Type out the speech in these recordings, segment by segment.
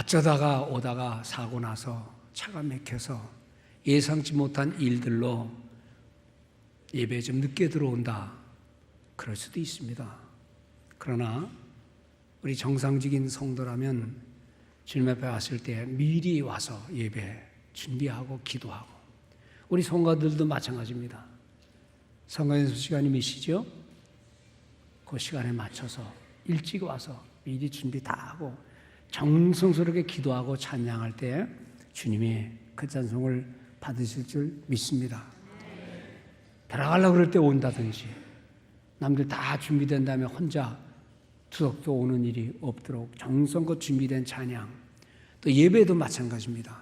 어쩌다가 오다가 사고 나서 차가 막혀서 예상치 못한 일들로 예배에 좀 늦게 들어온다, 그럴 수도 있습니다. 그러나 우리 정상적인 성도라면 주님 앞에 왔을 때 미리 와서 예배 준비하고 기도하고, 우리 성가들도 마찬가지입니다. 성가 연습 시간이 몇 시죠? 그 시간에 맞춰서 일찍 와서 미리 준비 다 하고 정성스럽게 기도하고 찬양할 때 주님이 그 찬송을 받으실 줄 믿습니다. 들어가려고 그럴 때 온다든지, 남들 다 준비된 다음에 혼자 투석도 오는 일이 없도록 정성껏 준비된 찬양, 또 예배도 마찬가지입니다.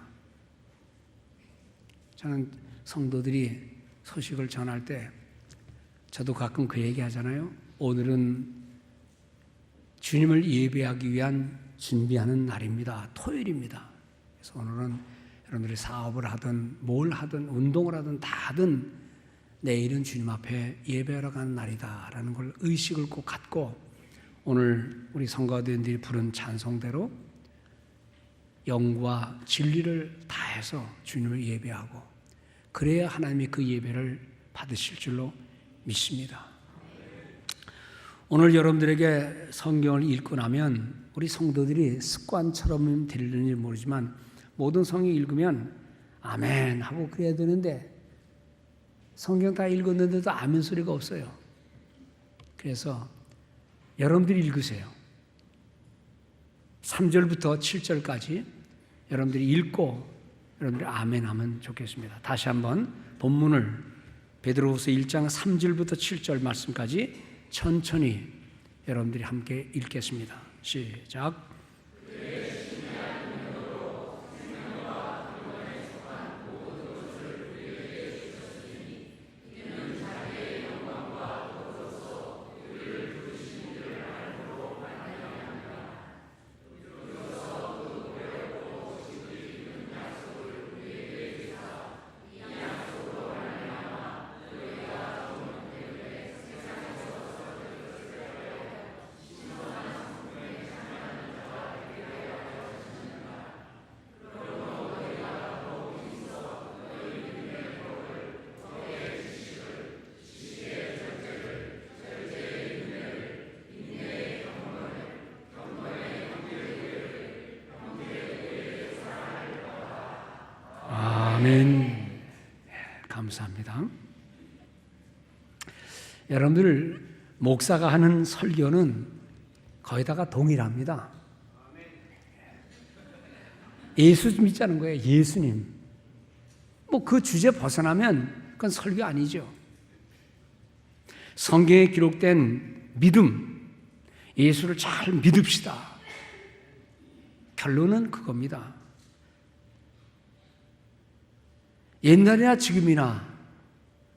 저는 성도들이 소식을 전할 때 저도 가끔 그 얘기 하잖아요. 오늘은 주님을 예배하기 위한 준비하는 날입니다. 토요일입니다. 그래서 오늘은 여러분들이 사업을 하든 뭘 하든 운동을 하든 다 하든 내일은 주님 앞에 예배하러 가는 날이다라는 걸 의식을 꼭 갖고 오늘 우리 성가대원들이 부른 찬송대로 영과 진리를 다해서 주님을 예배하고, 그래야 하나님이 그 예배를 받으실 줄로 믿습니다. 오늘 여러분들에게 성경을 읽고 나면 우리 성도들이 습관처럼 들리는지 모르지만 모든 성경 읽으면 아멘 하고 그래야 되는데 성경 다 읽었는데도 아멘 소리가 없어요. 그래서 여러분들이 읽으세요. 3절부터 7절까지 여러분들이 읽고 여러분들이 아멘 하면 좋겠습니다. 다시 한번 본문을 베드로후서 1장 3절부터 7절 말씀까지 천천히 여러분들이 함께 읽겠습니다. 시작. 아멘. 감사합니다. 여러분들 목사가 하는 설교는 거의 다가 동일합니다. 예수 믿자는 거예요. 예수님. 뭐 그 주제 벗어나면 그건 설교 아니죠. 성경에 기록된 믿음, 예수를 잘 믿읍시다. 결론은 그겁니다. 옛날이나 지금이나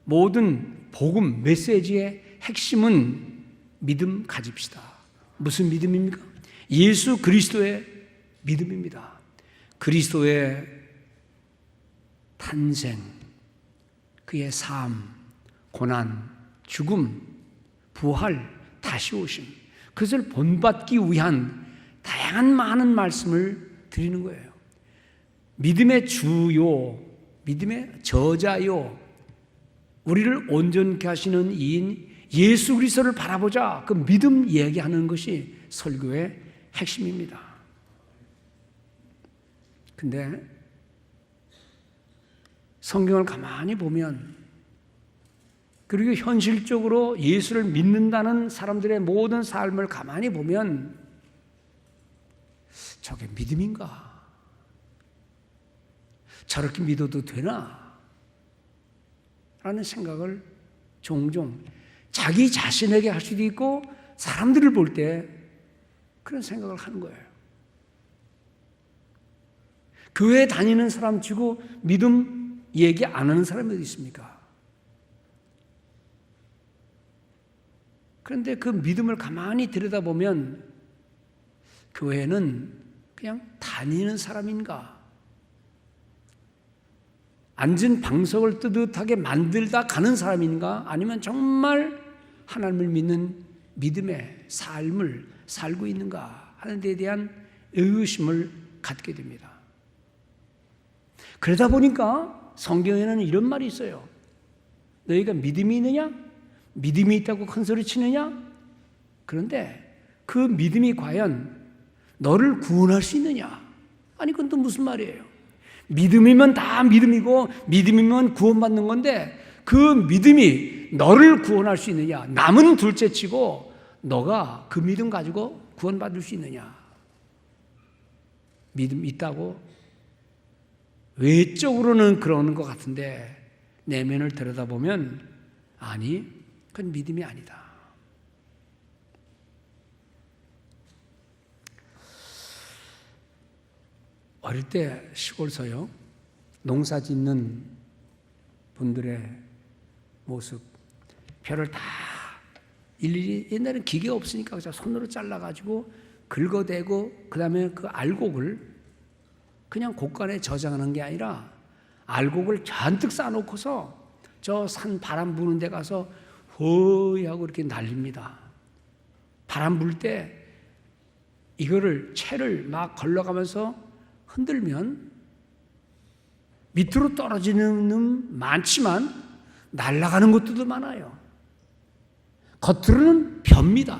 모든 복음 메시지의 핵심은 믿음 가집시다. 무슨 믿음입니까? 예수 그리스도의 믿음입니다. 그리스도의 탄생, 그의 삶, 고난, 죽음, 부활, 다시 오심, 그것을 본받기 위한 다양한 많은 말씀을 드리는 거예요. 믿음의 주요, 믿음의 저자요, 우리를 온전케 하시는 이인 예수 그리스도를 바라보자. 그 믿음 얘기하는 것이 설교의 핵심입니다. 근데 성경을 가만히 보면, 그리고 현실적으로 예수를 믿는다는 사람들의 모든 삶을 가만히 보면 저게 믿음인가? 저렇게 믿어도 되나? 라는 생각을 종종 자기 자신에게 할 수도 있고 사람들을 볼 때 그런 생각을 하는 거예요. 교회 다니는 사람 치고 믿음 얘기 안 하는 사람이 어디 있습니까? 그런데 그 믿음을 가만히 들여다보면 교회는 그냥 다니는 사람인가? 앉은 방석을 뜨뜻하게 만들다 가는 사람인가? 아니면 정말 하나님을 믿는 믿음의 삶을 살고 있는가 하는 데에 대한 의구심을 갖게 됩니다. 그러다 보니까 성경에는 이런 말이 있어요. 너희가 믿음이 있느냐? 믿음이 있다고 큰 소리 치느냐? 그런데 그 믿음이 과연 너를 구원할 수 있느냐? 아니 그건 또 무슨 말이에요? 믿음이면 다 믿음이고 믿음이면 구원받는 건데 그 믿음이 너를 구원할 수 있느냐? 남은 둘째치고 너가 그 믿음 가지고 구원받을 수 있느냐? 믿음 있다고? 외적으로는 그러는 것 같은데 내면을 들여다보면 아니, 그건 믿음이 아니다. 어릴 때 시골서요, 농사 짓는 분들의 모습, 벼를 다 일일이, 옛날엔 기계 없으니까 그냥 손으로 잘라가지고 긁어대고 그 다음에 그 알곡을 그냥 곡간에 저장하는 게 아니라 알곡을 잔뜩 쌓아놓고서 저 산 바람 부는 데 가서 허이 하고 이렇게 날립니다. 바람 불 때 이거를 채를 막 걸러가면서 흔들면 밑으로 떨어지는 놈 많지만 날아가는 것도 많아요. 겉으로는 벼입니다.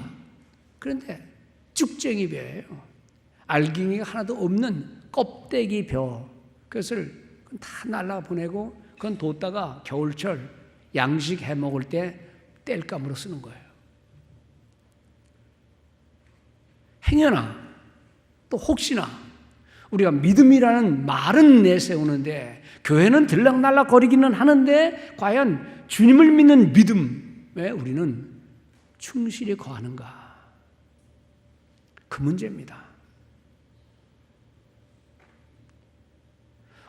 그런데 쭉쟁이 벼예요. 알갱이가 하나도 없는 껍데기 벼. 그것을 다 날라 보내고 그건 뒀다가 겨울철 양식 해 먹을 때 땔감으로 쓰는 거예요. 행여나 또 혹시나 우리가 믿음이라는 말은 내세우는데 교회는 들락날락 거리기는 하는데 과연 주님을 믿는 믿음에 우리는 충실히 거하는가? 그 문제입니다.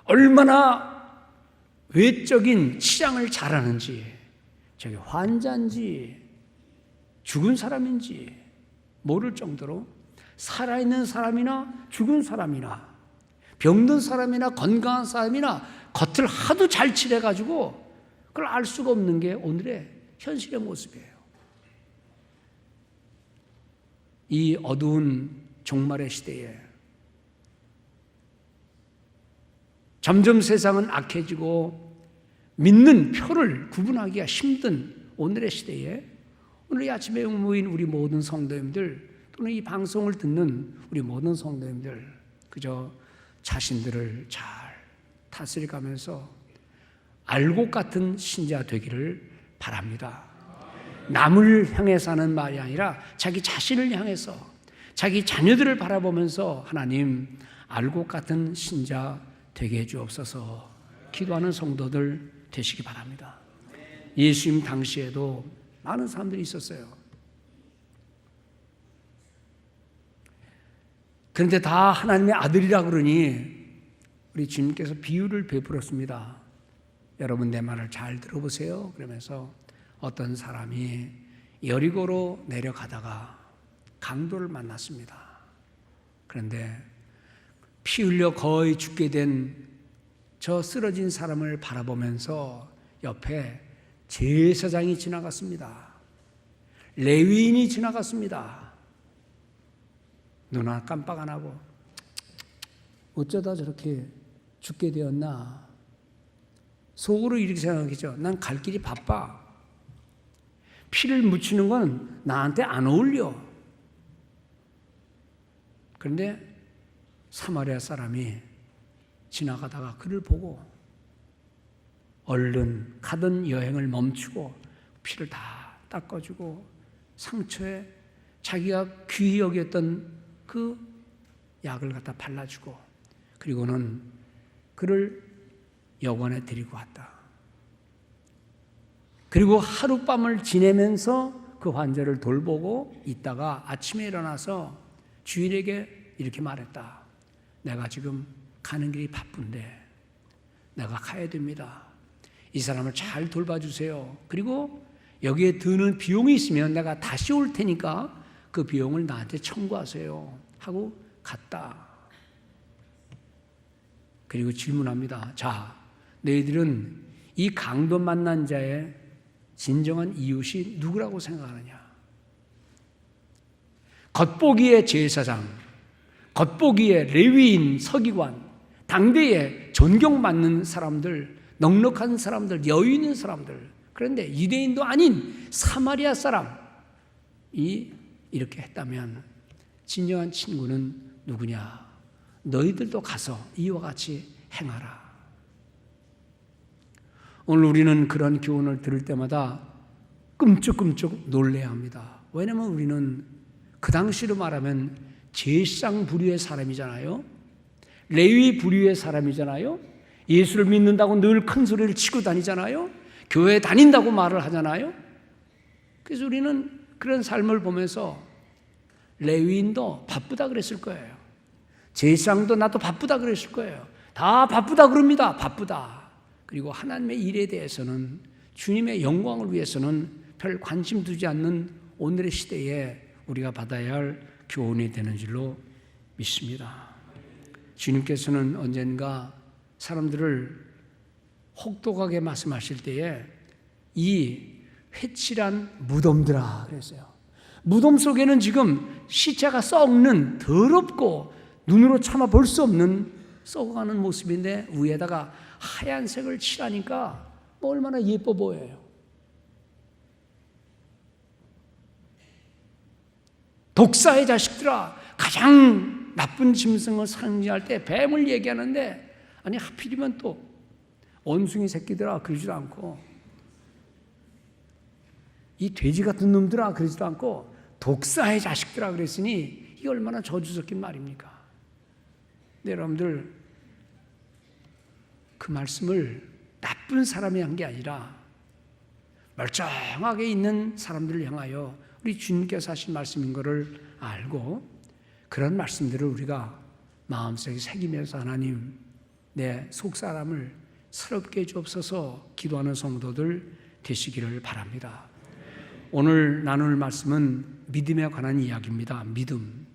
얼마나 외적인 치장을 잘하는지, 저게 환자인지 죽은 사람인지 모를 정도로 살아있는 사람이나 죽은 사람이나 병든 사람이나 건강한 사람이나 겉을 하도 잘 칠해가지고 그걸 알 수가 없는 게 오늘의 현실의 모습이에요. 이 어두운 종말의 시대에 점점 세상은 악해지고 믿는 표를 구분하기가 힘든 오늘의 시대에 오늘 이 아침에 모인 우리 모든 성도님들 또는 이 방송을 듣는 우리 모든 성도님들 그저 자신들을 잘 다스려가면서 알곡 같은 신자 되기를 바랍니다. 남을 향해서 하는 말이 아니라 자기 자신을 향해서 자기 자녀들을 바라보면서 하나님 알곡 같은 신자 되게 해주옵소서 기도하는 성도들 되시기 바랍니다. 예수님 당시에도 많은 사람들이 있었어요. 그런데 다 하나님의 아들이라 그러니 우리 주님께서 비유를 베풀었습니다. 여러분 내 말을 잘 들어보세요. 그러면서 어떤 사람이 여리고로 내려가다가 강도를 만났습니다. 그런데 피 흘려 거의 죽게 된 저 쓰러진 사람을 바라보면서 옆에 제사장이 지나갔습니다. 레위인이 지나갔습니다. 눈 하나 깜빡 안 하고 어쩌다 저렇게 죽게 되었나 속으로 이렇게 생각했죠. 난 갈 길이 바빠. 피를 묻히는 건 나한테 안 어울려. 그런데 사마리아 사람이 지나가다가 그를 보고 얼른 가던 여행을 멈추고 피를 다 닦아주고 상처에 자기가 귀히 여겼던 그 약을 갖다 발라주고 그리고는 그를 여관에 데리고 왔다. 그리고 하룻밤을 지내면서 그 환자를 돌보고 있다가 아침에 일어나서 주인에게 이렇게 말했다. 내가 지금 가는 길이 바쁜데 내가 가야 됩니다. 이 사람을 잘 돌봐주세요. 그리고 여기에 드는 비용이 있으면 내가 다시 올 테니까 그 비용을 나한테 청구하세요. 하고 갔다. 그리고 질문합니다. 자, 너희들은 이 강도 만난 자의 진정한 이웃이 누구라고 생각하느냐? 겉보기에 제사장, 겉보기에 레위인, 서기관, 당대에 존경받는 사람들, 넉넉한 사람들, 여유 있는 사람들, 그런데 유대인도 아닌 사마리아 사람이 이렇게 했다면 진정한 친구는 누구냐? 너희들도 가서 이와 같이 행하라. 오늘 우리는 그런 교훈을 들을 때마다 끔찍끔찍 놀라야 합니다. 왜냐하면 우리는 그 당시로 말하면 제사장 부류의 사람이잖아요. 레위 부류의 사람이잖아요. 예수를 믿는다고 늘 큰 소리를 치고 다니잖아요. 교회 다닌다고 말을 하잖아요. 그래서 우리는 그런 삶을 보면서 레위인도 바쁘다 그랬을 거예요. 제사장도 나도 바쁘다 그랬을 거예요. 다 바쁘다 그럽니다. 바쁘다. 그리고 하나님의 일에 대해서는, 주님의 영광을 위해서는 별 관심 두지 않는 오늘의 시대에 우리가 받아야 할 교훈이 되는 줄로 믿습니다. 주님께서는 언젠가 사람들을 혹독하게 말씀하실 때에 이 회칠한 무덤들아 그랬어요. 무덤 속에는 지금 시체가 썩는, 더럽고 눈으로 차마 볼 수 없는 썩어가는 모습인데 위에다가 하얀색을 칠하니까 얼마나 예뻐 보여요. 독사의 자식들아, 가장 나쁜 짐승을 상징할 때 뱀을 얘기하는데, 아니 하필이면 또 원숭이 새끼들아 그러지도 않고, 이 돼지 같은 놈들아 그러지도 않고 독사의 자식들아 그랬으니 이게 얼마나 저주 섞인 말입니까? 네, 여러분들 그 말씀을 나쁜 사람이 한 게 아니라 멀쩡하게 있는 사람들을 향하여 우리 주님께서 하신 말씀인 것을 알고 그런 말씀들을 우리가 마음속에 새기면서 하나님 내 속사람을 새롭게 해주옵소서 기도하는 성도들 되시기를 바랍니다. 오늘 나눌 말씀은 믿음에 관한 이야기입니다. 믿음.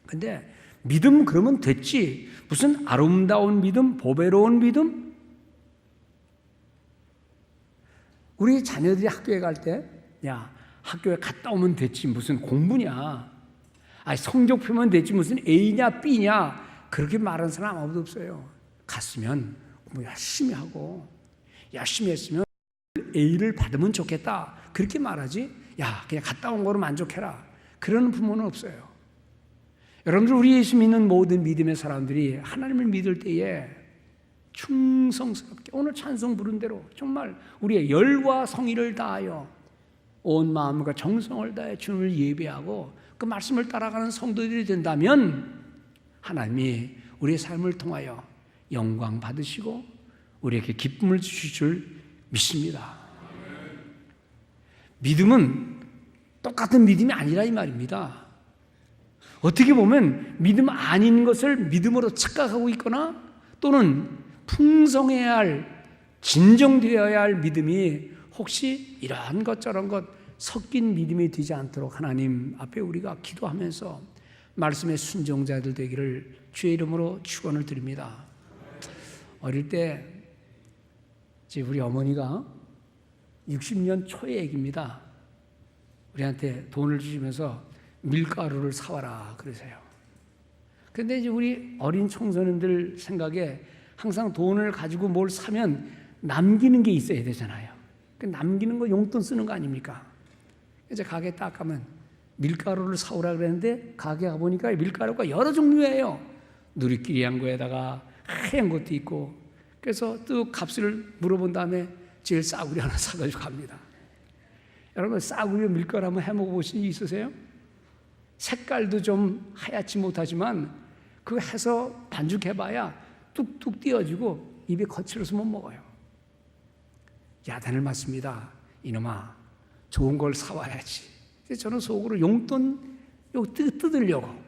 근데 믿음 그러면 됐지, 무슨 아름다운 믿음, 보배로운 믿음? 우리 자녀들이 학교에 갈 때, 야 학교에 갔다 오면 됐지 무슨 공부냐, 아니 성적표면 됐지 무슨 A냐 B냐, 그렇게 말하는 사람 아무도 없어요. 갔으면 뭐 열심히 하고 열심히 했으면 A를 받으면 좋겠다 그렇게 말하지, 야 그냥 갔다 온 거로 만족해라 그러는 부모는 없어요. 여러분들, 우리 예수 믿는 모든 믿음의 사람들이 하나님을 믿을 때에 충성스럽게 오늘 찬송 부른 대로 정말 우리의 열과 성의를 다하여 온 마음과 정성을 다해 주님을 예배하고 그 말씀을 따라가는 성도들이 된다면 하나님이 우리의 삶을 통하여 영광 받으시고 우리에게 기쁨을 주실 줄 믿습니다. 믿음은 똑같은 믿음이 아니라 이 말입니다. 어떻게 보면 믿음 아닌 것을 믿음으로 착각하고 있거나 또는 풍성해야 할, 진정되어야 할 믿음이 혹시 이러한 것 저런 것 섞인 믿음이 되지 않도록 하나님 앞에 우리가 기도하면서 말씀의 순종자들 되기를 주의 이름으로 축원을 드립니다. 어릴 때 우리 어머니가 60년 초의 얘기입니다. 우리한테 돈을 주시면서 밀가루를 사와라 그러세요. 그런데 이제 우리 어린 청소년들 생각에 항상 돈을 가지고 뭘 사면 남기는 게 있어야 되잖아요. 그 남기는 거 용돈 쓰는 거 아닙니까? 이제 가게 딱 가면 밀가루를 사오라 그랬는데 가게 가보니까 밀가루가 여러 종류예요. 누리끼리 한 거에다가 하얀 것도 있고, 그래서 또 값을 물어본 다음에 제일 싸구려 하나 사가지고 갑니다. 여러분, 싸구려 밀가루 한번 해먹어 보신 적 있으세요? 색깔도 좀 하얗지 못하지만 그거 해서 반죽해봐야 뚝뚝 띄어지고 입에 거칠어서 못 먹어요. 야단을 맞습니다. 이놈아, 좋은 걸 사와야지. 저는 속으로 용돈 뜯으려고.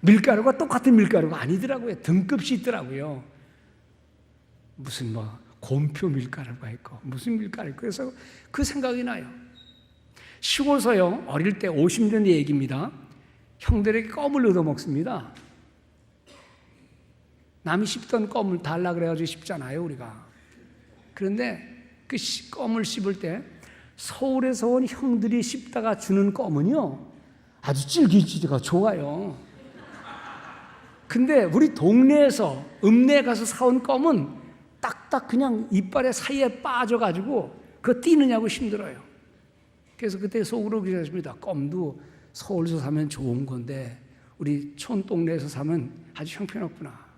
밀가루가 똑같은 밀가루가 아니더라고요. 등급이 있더라고요. 무슨 뭐 곰표 밀가루가 있고 무슨 밀가루 있고, 그래서 그 생각이 나요. 시골서요, 어릴 때 50년대 얘기입니다. 형들에게 껌을 얻어먹습니다. 남이 씹던 껌을 달라 그래가지고 씹잖아요, 우리가. 그런데 그 껌을 씹을 때 서울에서 온 형들이 씹다가 주는 껌은요, 아주 질기지가 좋아요. 근데 우리 동네에서 읍내에 가서 사온 껌은 딱딱 그냥 이빨에 사이에 빠져가지고 그거 띄느냐고 힘들어요. 그래서 그때 속으로 그랬습니다. 껌도 서울에서 사면 좋은 건데 우리 촌동네에서 사면 아주 형편없구나.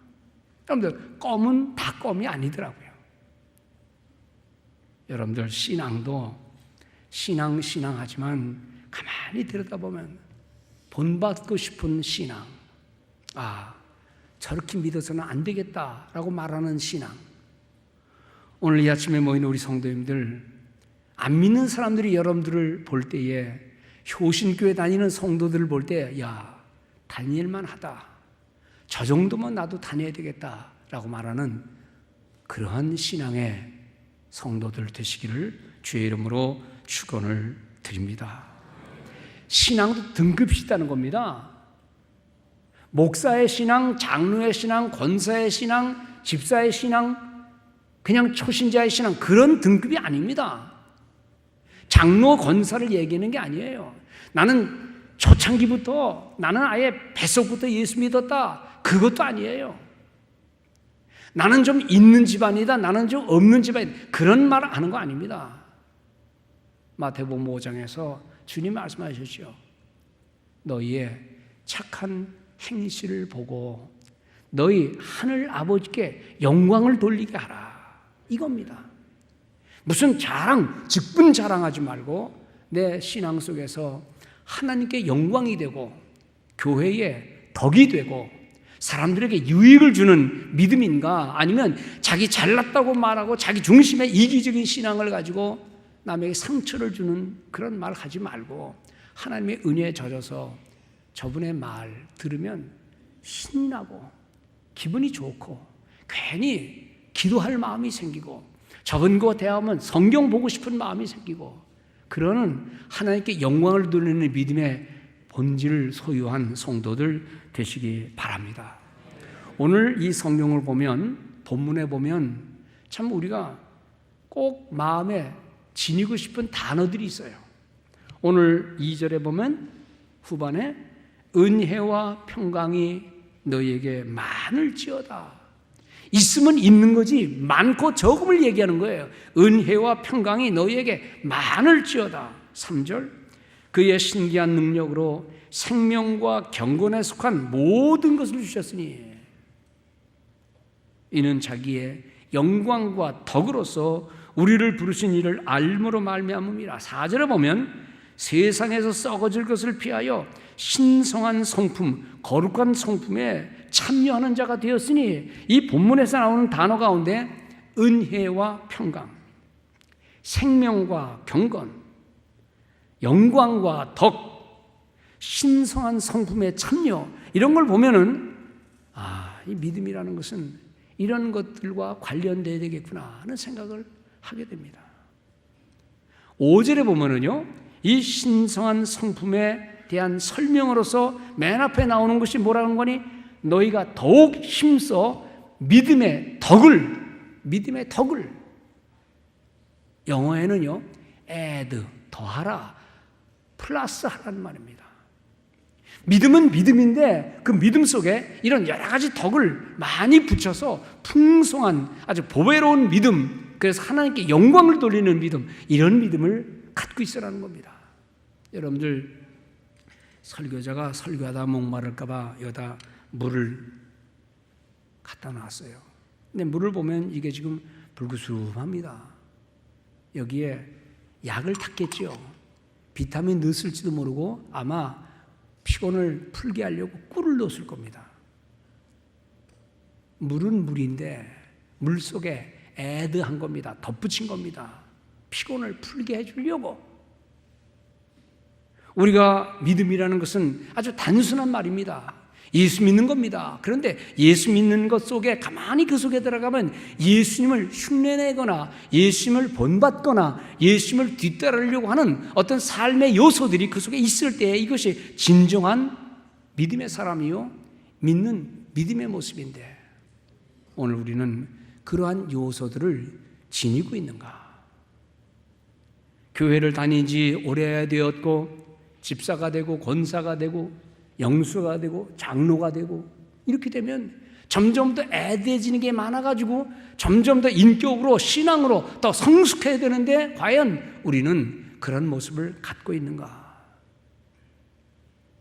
여러분들, 껌은 다 껌이 아니더라고요. 여러분들, 신앙도 신앙하지만 가만히 들여다보면 본받고 싶은 신앙, 저렇게 믿어서는 안 되겠다라고 말하는 신앙. 오늘 이 아침에 모인 우리 성도님들, 안 믿는 사람들이 여러분들을 볼 때에, 효신교회 다니는 성도들을 볼 때, 야, 다닐만 하다, 저 정도면 나도 다녀야 되겠다라고 말하는 그러한 신앙의 성도들 되시기를 주의 이름으로 축원을 드립니다. 신앙도 등급이 있다는 겁니다. 목사의 신앙, 장로의 신앙, 권사의 신앙, 집사의 신앙, 그냥 초신자의 신앙, 그런 등급이 아닙니다. 장로, 권사를 얘기하는 게 아니에요. 나는 초창기부터, 나는 아예 뱃속부터 예수 믿었다, 그것도 아니에요. 나는 좀 있는 집안이다, 나는 좀 없는 집안이다, 그런 말 하는 거 아닙니다. 마태복음 5장에서 주님 말씀하셨죠. 너희의 착한 행실을 보고 너희 하늘 아버지께 영광을 돌리게 하라, 이겁니다. 무슨 자랑, 직분 자랑하지 말고 내 신앙 속에서 하나님께 영광이 되고 교회에 덕이 되고 사람들에게 유익을 주는 믿음인가, 아니면 자기 잘났다고 말하고 자기 중심의 이기적인 신앙을 가지고 남에게 상처를 주는 그런 말 하지 말고 하나님의 은혜에 젖어서 저분의 말 들으면 신나고 기분이 좋고 괜히 기도할 마음이 생기고 저분과 대화하면 성경 보고 싶은 마음이 생기고, 그러는 하나님께 영광을 돌리는 믿음의 본질을 소유한 성도들 되시기 바랍니다. 오늘 이 성경을 보면, 본문에 보면 참 우리가 꼭 마음에 지니고 싶은 단어들이 있어요. 오늘 2절에 보면 후반에 은혜와 평강이 너희에게 많을지어다. 있으면 있는 거지 많고 적음을 얘기하는 거예요. 은혜와 평강이 너희에게 많을지어다. 3절, 그의 신기한 능력으로 생명과 경건에 속한 모든 것을 주셨으니 이는 자기의 영광과 덕으로서 우리를 부르신 이를 알므로 말미암음이라. 4절에 보면 세상에서 썩어질 것을 피하여 신성한 성품, 거룩한 성품에 참여하는 자가 되었으니, 이 본문에서 나오는 단어 가운데 은혜와 평강, 생명과 경건, 영광과 덕, 신성한 성품에 참여, 이런 걸 보면은 이 믿음이라는 것은 이런 것들과 관련돼야 되겠구나 하는 생각을 하게 됩니다. 5절에 보면은요, 이 신성한 성품에 대한 설명으로서 맨 앞에 나오는 것이 뭐라는 거니? 너희가 더욱 힘써 믿음의 덕을, 영어에는요 add, 더하라, 플러스 하라는 말입니다. 믿음은 믿음인데 그 믿음 속에 이런 여러 가지 덕을 많이 붙여서 풍성한 아주 보배로운 믿음, 그래서 하나님께 영광을 돌리는 믿음, 이런 믿음을 갖고 있으라는 겁니다. 여러분들, 설교자가 설교하다 목마를까 봐 여기다 물을 갖다 놨어요. 근데 물을 보면 이게 지금 불구수합니다. 여기에 약을 탔겠죠. 비타민 넣었을지도 모르고 아마 피곤을 풀게 하려고 꿀을 넣었을 겁니다. 물은 물인데 물 속에 애드한 겁니다. 덧붙인 겁니다. 피곤을 풀게 해주려고. 우리가 믿음이라는 것은 아주 단순한 말입니다. 예수 믿는 겁니다. 그런데 예수 믿는 것 속에 가만히 그 속에 들어가면 예수님을 흉내내거나 예수님을 본받거나 예수님을 뒤따르려고 하는 어떤 삶의 요소들이 그 속에 있을 때 이것이 진정한 믿음의 사람이요, 믿는 믿음의 모습인데, 오늘 우리는 그러한 요소들을 지니고 있는가? 교회를 다닌 지 오래 되었고 집사가 되고 권사가 되고 영수가 되고 장로가 되고 이렇게 되면 점점 더 애대해지는 게 많아가지고 점점 더 인격으로 신앙으로 더 성숙해야 되는데 과연 우리는 그런 모습을 갖고 있는가?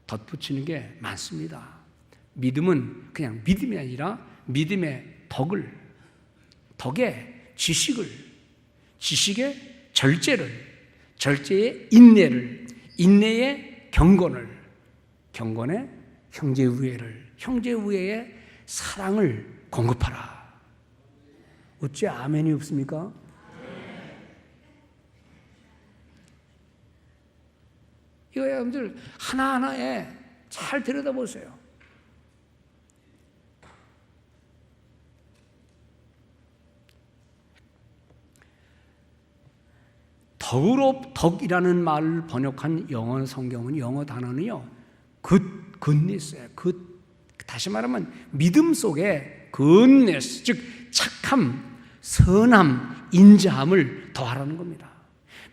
덧붙이는 게 많습니다. 믿음은 그냥 믿음이 아니라 믿음의 덕의 지식을, 지식의 절제를, 절제의 인내를, 인내의 경건을, 경건의 형제우애를, 형제우애의 사랑을 공급하라. 어째 아멘이 없습니까? 이거 여러분들 하나하나에 잘 들여다보세요. 덕이라는 말을 번역한 영어 성경은 영어 단어는요, goodness예요. 다시 말하면 믿음 속에 goodness, 즉 착함, 선함, 인자함을 더하라는 겁니다.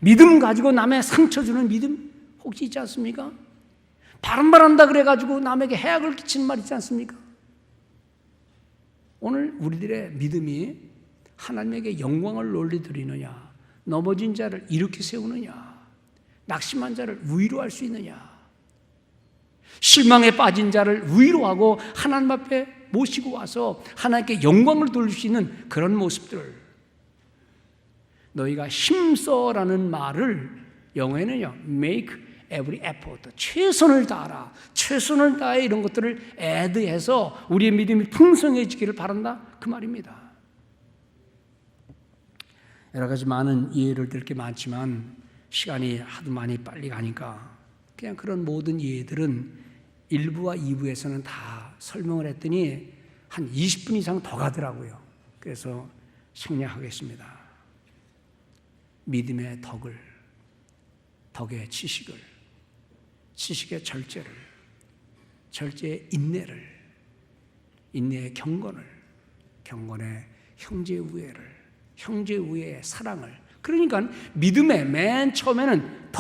믿음 가지고 남의 상처 주는 믿음 혹시 있지 않습니까? 바른 말 한다 그래가지고 남에게 해악을 끼치는 말 있지 않습니까? 오늘 우리들의 믿음이 하나님에게 영광을 올려드리느냐, 넘어진 자를 일으켜 세우느냐, 낙심한 자를 위로할 수 있느냐, 실망에 빠진 자를 위로하고 하나님 앞에 모시고 와서 하나님께 영광을 돌릴 수 있는 그런 모습들, 너희가 힘써라는 말을 영어에는요 make every effort, 최선을 다하라, 최선을 다해, 이런 것들을 애드해서 우리의 믿음이 풍성해지기를 바란다, 그 말입니다. 여러 가지 많은 예를 들 게 많지만 시간이 하도 많이 빨리 가니까 그냥 그런 모든 예들은 1부와 2부에서는 다 설명을 했더니 한 20분 이상 더 가더라고요. 그래서 생략하겠습니다. 믿음의 덕의 지식을, 지식의 절제를, 절제의 인내를, 인내의 경건을, 경건의 형제우애를, 형제우애의 사랑을. 그러니까 믿음의 맨 처음에는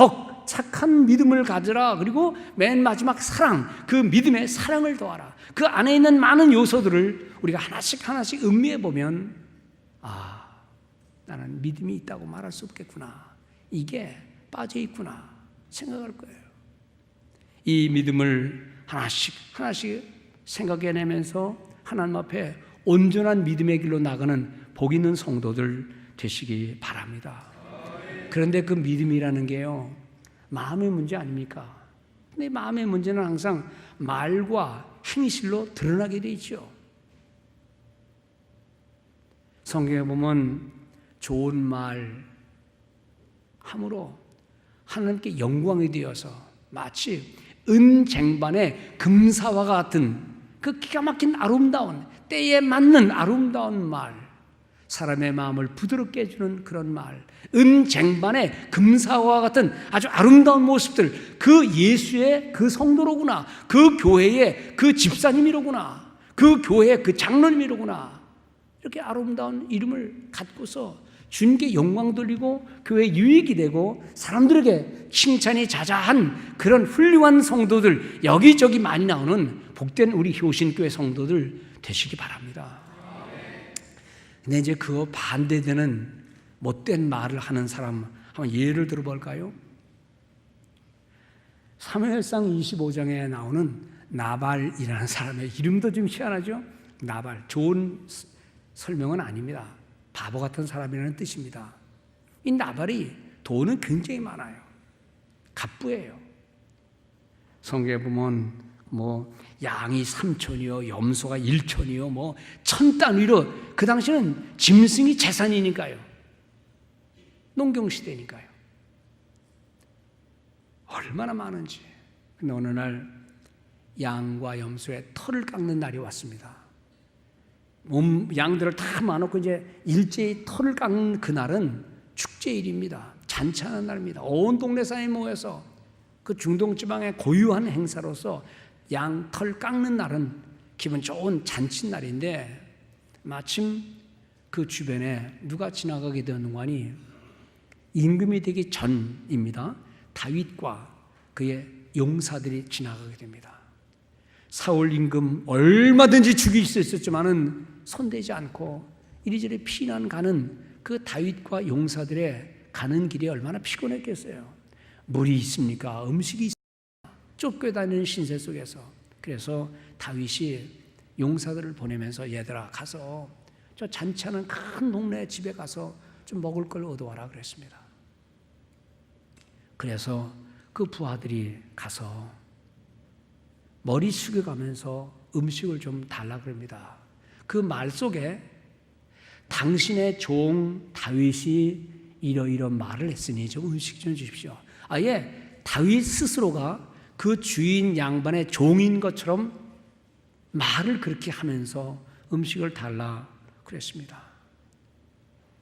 착한 믿음을 가져라. 그리고 맨 마지막 사랑, 그 믿음의 사랑을 더하라. 그 안에 있는 많은 요소들을 우리가 하나씩 음미해 보면, 나는 믿음이 있다고 말할 수 없겠구나, 이게 빠져 있구나 생각할 거예요. 이 믿음을 하나씩 생각해내면서 하나님 앞에 온전한 믿음의 길로 나가는 복 있는 성도들 되시기 바랍니다. 그런데 그 믿음이라는 게요, 마음의 문제 아닙니까? 근데 마음의 문제는 항상 말과 행실로 드러나게 돼 있죠. 성경에 보면 좋은 말 함으로 하나님께 영광이 되어서 마치 은쟁반의 금사와 같은 그 기가 막힌 아름다운, 때에 맞는 아름다운 말, 사람의 마음을 부드럽게 해주는 그런 말, 은쟁반의 금사와 같은 아주 아름다운 모습들, 그 예수의 그 성도로구나, 그 교회의 그 집사님이로구나, 그 교회의 그 장로님이로구나, 이렇게 아름다운 이름을 갖고서 주님께 영광 돌리고 교회에 유익이 되고 사람들에게 칭찬이 자자한 그런 훌륭한 성도들, 여기저기 많이 나오는 복된 우리 효신교회 성도들 되시기 바랍니다. 근데 이제 그거 반대되는 못된 말을 하는 사람 한번 예를 들어볼까요? 사무엘상 25장에 나오는 나발이라는 사람의 이름도 좀 희한하죠? 나발, 좋은 설명은 아닙니다. 바보 같은 사람이라는 뜻입니다. 이 나발이 돈은 굉장히 많아요. 갑부예요. 성경에 보면 양이 3천이요, 염소가 1천이요, 1000단위로, 그 당시는 짐승이 재산이니까요. 농경시대니까요. 얼마나 많은지. 근데 어느 날 양과 염소의 털을 깎는 날이 왔습니다. 양들을 다 모아놓고 이제 일제히 털을 깎는 그날은 축제일입니다. 잔치하는 날입니다. 온 동네 사람이 모여서 그 중동 지방의 고유한 행사로서 양 털 깎는 날은 기분 좋은 잔칫날인데, 마침 그 주변에 누가 지나가게 되는가니 임금이 되기 전입니다. 다윗과 그의 용사들이 지나가게 됩니다. 사울 임금 얼마든지 죽일 수 있었지만은 손대지 않고 이리저리 피난 가는 그 다윗과 용사들의 가는 길이 얼마나 피곤했겠어요. 물이 있습니까? 음식이 있습니까? 쫓겨다니는 신세 속에서. 그래서 다윗이 용사들을 보내면서 얘들아 가서 저 잔치하는 큰 동네 집에 가서 좀 먹을 걸 얻어와라 그랬습니다. 그래서 그 부하들이 가서 머리 숙여가면서 음식을 좀 달라 그럽니다. 그 말 속에 당신의 종 다윗이 이러이러 말을 했으니 좀 음식 좀 주십시오. 아예 다윗 스스로가 그 주인 양반의 종인 것처럼 말을 그렇게 하면서 음식을 달라 그랬습니다.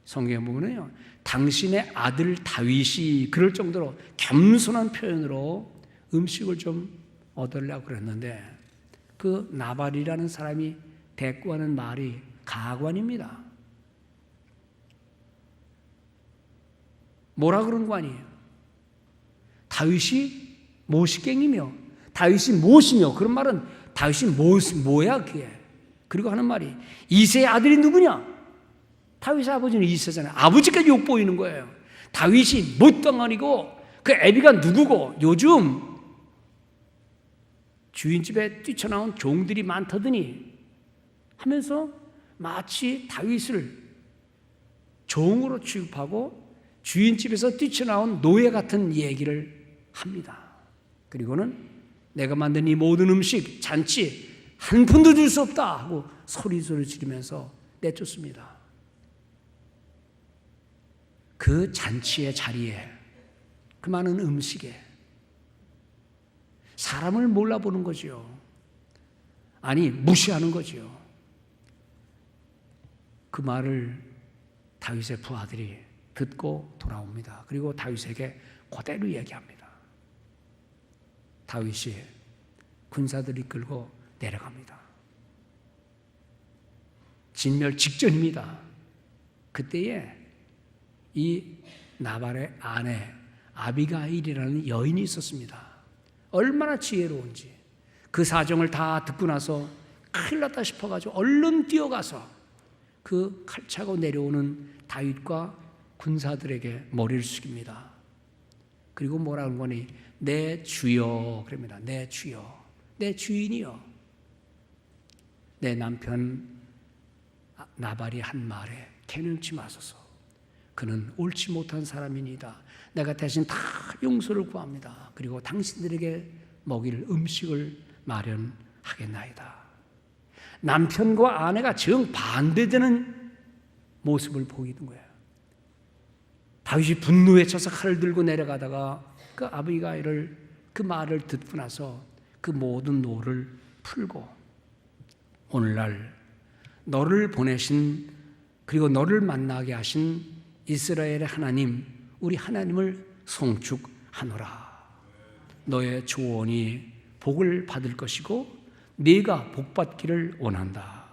성경에 보면요, 당신의 아들 다윗이 그럴 정도로 겸손한 표현으로 음식을 좀 얻으려고 그랬는데 그 나발이라는 사람이 대꾸하는 말이 가관입니다. 뭐라 그런 거 아니에요? 다윗이 모시갱이며 다윗이 무엇이며 그런 말은 다윗이 뭐야 그게. 그리고 하는 말이 이새의 아들이 누구냐? 다윗의 아버지는 이새잖아요. 아버지까지 욕보이는 거예요. 다윗이 못당하니고 그 애비가 누구고 요즘 주인집에 뛰쳐나온 종들이 많다더니 하면서 마치 다윗을 종으로 취급하고 주인집에서 뛰쳐나온 노예 같은 얘기를 합니다. 그리고는 내가 만든 이 모든 음식, 잔치 한 푼도 줄 수 없다 하고 소리 지르면서 내쫓습니다. 그 잔치의 자리에 그 많은 음식에 사람을 몰라보는 거지요. 아니 무시하는 거지요. 그 말을 다윗의 부하들이 듣고 돌아옵니다. 그리고 다윗에게 그대로 얘기합니다. 다윗이 군사들이 끌고 내려갑니다. 진멸 직전입니다. 그때에 이 나발의 아내 아비가일이라는 여인이 있었습니다. 얼마나 지혜로운지 그 사정을 다 듣고 나서 큰일 났다 싶어가지고 얼른 뛰어가서 그 칼차고 내려오는 다윗과 군사들에게 머리를 숙입니다. 그리고 뭐라는 거니? 내 주여 그럽니다. 내 주여, 내 주인이여. 내 남편 나발이 한 말에 개는치 마소서. 그는 옳지 못한 사람이니이다. 내가 대신 다 용서를 구합니다. 그리고 당신들에게 먹일 음식을 마련하겠나이다. 남편과 아내가 정반대되는 모습을 보이는 거예요. 다윗이 분노에 차서 칼을 들고 내려가다가 그 아비가일을 그 말을 듣고 나서 그 모든 노를 풀고 오늘날 너를 보내신 그리고 너를 만나게 하신 이스라엘의 하나님 우리 하나님을 송축하노라. 너의 조언이 복을 받을 것이고 네가 복받기를 원한다.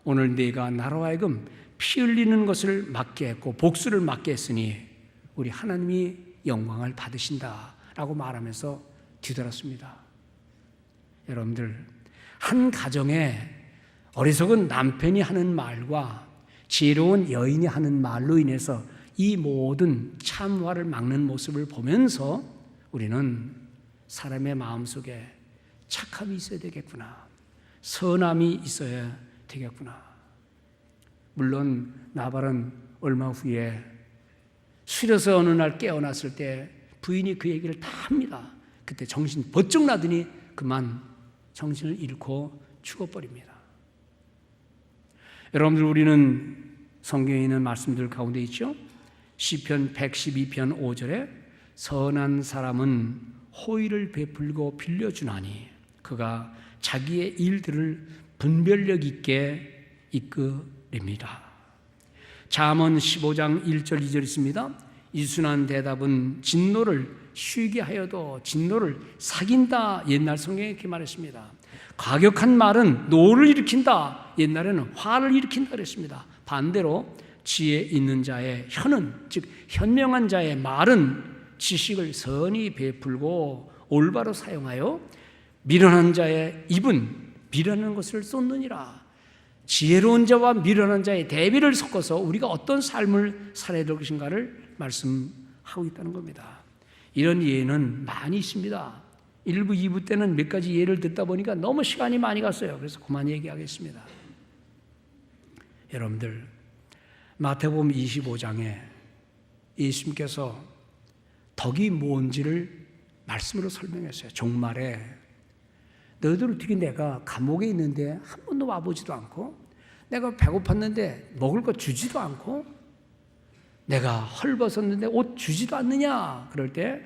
오늘 네가 나로 하여금 피 흘리는 것을 막게 했고 복수를 막게 했으니 우리 하나님이 영광을 받으신다라고 말하면서 뒤돌았습니다. 여러분들 한 가정에 어리석은 남편이 하는 말과 지혜로운 여인이 하는 말로 인해서 이 모든 참화를 막는 모습을 보면서 우리는 사람의 마음속에 착함이 있어야 되겠구나. 선함이 있어야 되겠구나. 물론 나발은 얼마 후에 술에서 어느 날 깨어났을 때 부인이 그 얘기를 다 합니다. 그때 정신 번쩍 나더니 그만 정신을 잃고 죽어버립니다. 여러분들 우리는 성경에 있는 말씀들 가운데 있죠. 시편 112편 5절에 선한 사람은 호의를 베풀고 빌려주나니 그가 자기의 일들을 분별력 있게 이끌입니다. 잠언 15장 1절 2절 있습니다. 이순한 대답은 진노를 쉬게 하여도 진노를 사귄다. 옛날 성경에 이렇게 말했습니다. 과격한 말은 노를 일으킨다. 옛날에는 화를 일으킨다 그랬습니다. 반대로 지혜 있는 자의 혀는 즉 현명한 자의 말은 지식을 선히 베풀고 올바로 사용하여 미련한 자의 입은 미련한 것을 쏟느니라. 지혜로운 자와 미련한 자의 대비를 섞어서 우리가 어떤 삶을 살아야 될 것인가를 말씀하고 있다는 겁니다. 이런 예는 많이 있습니다. 1부, 2부 때는 몇 가지 예를 듣다 보니까 너무 시간이 많이 갔어요. 그래서 그만 얘기하겠습니다. 여러분들, 마태복음 25장에 예수님께서 덕이 뭔지를 말씀으로 설명했어요. 종말에 너희들 어떻게 내가 감옥에 있는데 한 번도 와보지도 않고, 내가 배고팠는데 먹을 거 주지도 않고, 내가 헐벗었는데 옷 주지도 않느냐? 그럴 때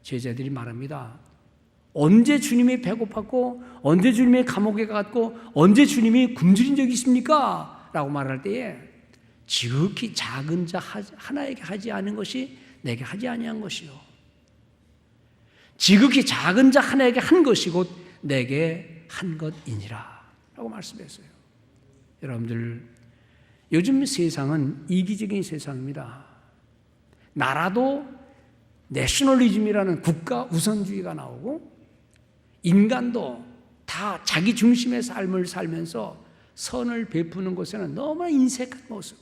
제자들이 말합니다. 언제 주님이 배고팠고, 언제 주님이 감옥에 갔고, 언제 주님이 굶주린 적이 있습니까? 라고 말할 때에 지극히 작은 자 하나에게 하지 않은 것이 내게 하지 아니한 것이요, 지극히 작은 자 하나에게 한 것이 곧 내게 한 것이니라 라고 말씀했어요. 여러분들, 요즘 세상은 이기적인 세상입니다. 나라도 내셔널리즘이라는 국가 우선주의가 나오고, 인간도 다 자기 중심의 삶을 살면서 선을 베푸는 것에는 너무나 인색한 모습.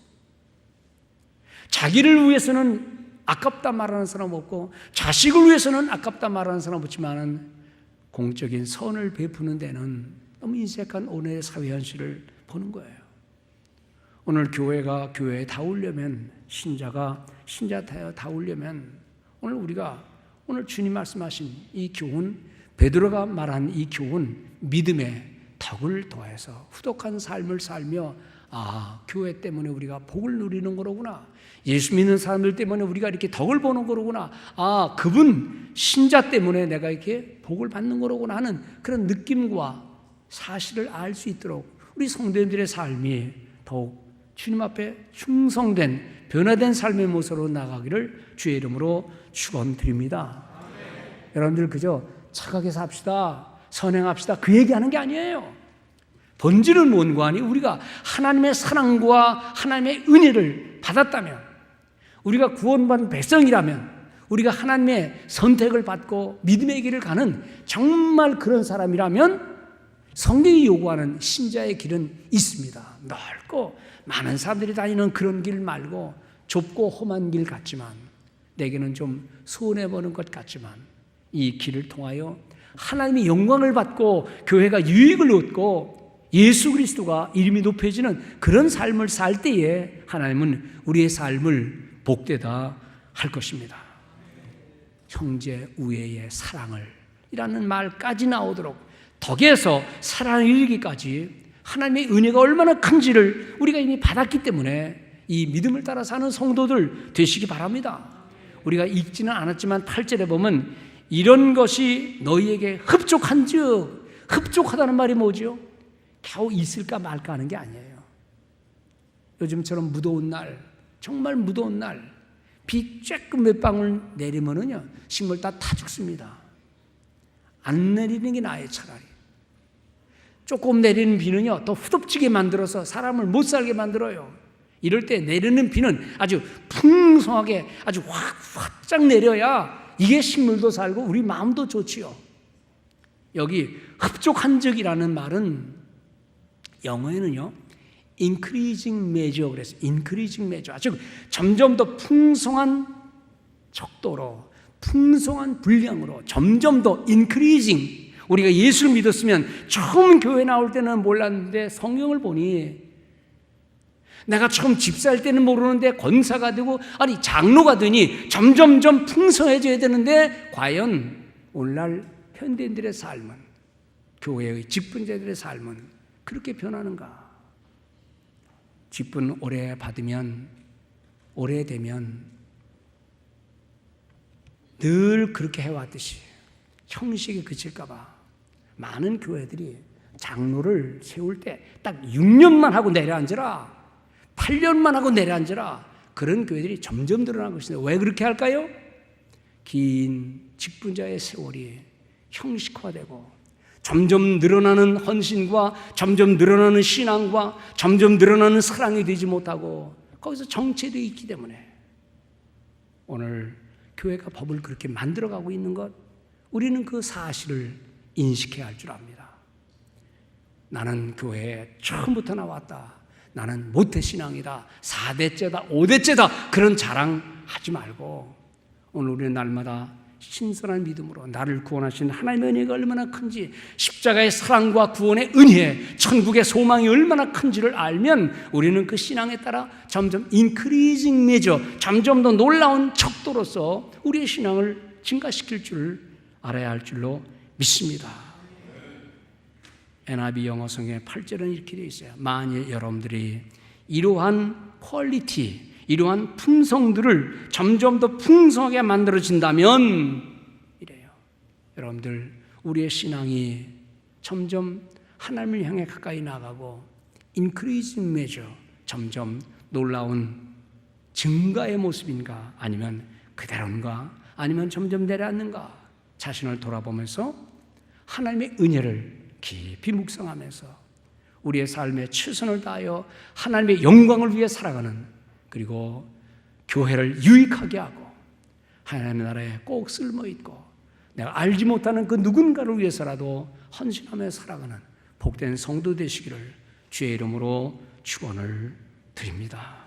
자기를 위해서는 아깝다 말하는 사람 없고, 자식을 위해서는 아깝다 말하는 사람 없지만, 공적인 선을 베푸는 데는 너무 인색한 오늘의 사회 현실을 보는 거예요. 오늘 교회가 교회에 닿으려면, 신자가 신자타에 닿으려면, 오늘 주님 말씀하신 이 교훈, 베드로가 말한 이 교훈, 믿음의 덕을 더해서 후덕한 삶을 살며, 교회 때문에 우리가 복을 누리는 거로구나, 예수 믿는 사람들 때문에 우리가 이렇게 덕을 보는 거로구나, 그분 신자 때문에 내가 이렇게 복을 받는 거로구나 하는 그런 느낌과 사실을 알 수 있도록 우리 성도님들의 삶이 더욱 주님 앞에 충성된 변화된 삶의 모습으로 나가기를 주의 이름으로 축원드립니다. 여러분들 그저 착하게 삽시다, 선행합시다, 그 얘기하는 게 아니에요. 본질은 뭔가 하니, 우리가 하나님의 사랑과 하나님의 은혜를 받았다면, 우리가 구원받은 백성이라면, 우리가 하나님의 선택을 받고 믿음의 길을 가는 정말 그런 사람이라면 성경이 요구하는 신자의 길은 있습니다. 넓고 많은 사람들이 다니는 그런 길 말고, 좁고 험한 길 같지만, 내게는 좀 손해보는 것 같지만, 이 길을 통하여 하나님의 영광을 받고 교회가 유익을 얻고 예수 그리스도가 이름이 높여지는 그런 삶을 살 때에 하나님은 우리의 삶을 복되다 할 것입니다. 형제 우애의 사랑을 이라는 말까지 나오도록, 덕에서 사랑을 이르기까지 하나님의 은혜가 얼마나 큰지를 우리가 이미 받았기 때문에 이 믿음을 따라 사는 성도들 되시기 바랍니다. 우리가 읽지는 않았지만 8절에 보면 이런 것이 너희에게 흡족한즉, 흡족하다는 말이 뭐죠? 겨우 있을까 말까 하는 게 아니에요. 요즘처럼 무더운 날, 정말 무더운 날, 비 쬐끔 몇 방울 내리면은요, 식물 다 죽습니다. 안 내리는 게 나아요. 차라리 조금 내리는 비는요, 더 후덥지게 만들어서 사람을 못 살게 만들어요. 이럴 때 내리는 비는 아주 풍성하게 아주 확 내려야 이게 식물도 살고 우리 마음도 좋지요. 여기 흡족한적이라는 말은 영어에는요, increasing measure 그래서 increasing measure, 아주 점점 더 풍성한 척도로, 풍성한 분량으로 점점 더 increasing. 우리가 예수를 믿었으면 처음 교회 나올 때는 몰랐는데 성경을 보니, 내가 처음 집사할 때는 모르는데 권사가 되고, 아니 장로가 되니 점점점 풍성해져야 되는데, 과연 오늘날 현대인들의 삶은, 교회의 직분자들의 삶은 그렇게 변하는가? 직분 오래 받으면, 오래되면 늘 그렇게 해왔듯이 형식에 그칠까 봐 많은 교회들이 장로를 세울 때 딱 6년만 하고 내려앉으라, 8년만 하고 내려앉으라, 그런 교회들이 점점 늘어난 것인데, 왜 그렇게 할까요? 긴 직분자의 세월이 형식화되고, 점점 늘어나는 헌신과 점점 늘어나는 신앙과 점점 늘어나는 사랑이 되지 못하고 거기서 정체되어 있기 때문에 오늘 교회가 법을 그렇게 만들어가고 있는 것, 우리는 그 사실을 인식해야 할 줄 압니다. 나는 교회에 처음부터 나왔다. 나는 모태신앙이다. 4대째다. 5대째다. 그런 자랑하지 말고 오늘 우리는 날마다 신선한 믿음으로 나를 구원하신 하나님의 은혜가 얼마나 큰지, 십자가의 사랑과 구원의 은혜, 천국의 소망이 얼마나 큰지를 알면 우리는 그 신앙에 따라 점점 increasing measure, 점점 더 놀라운 척도로서 우리의 신앙을 증가시킬 줄 알아야 할 줄로 믿습니다. NIV 영어성의 8절은 이렇게 되어 있어요. 만일 여러분들이 이러한 퀄리티, 이러한 품성들을 점점 더 풍성하게 만들어진다면 이래요. 여러분들, 우리의 신앙이 점점 하나님을 향해 가까이 나가고 increasing measure, 점점 놀라운 증가의 모습인가, 아니면 그대로인가, 아니면 점점 내려앉는가, 자신을 돌아보면서 하나님의 은혜를 깊이 묵상하면서 우리의 삶에 최선을 다하여 하나님의 영광을 위해 살아가는, 그리고 교회를 유익하게 하고 하나님의 나라에 꼭 쓸모있고 내가 알지 못하는 그 누군가를 위해서라도 헌신하며 살아가는 복된 성도 되시기를 주의 이름으로 축원을 드립니다.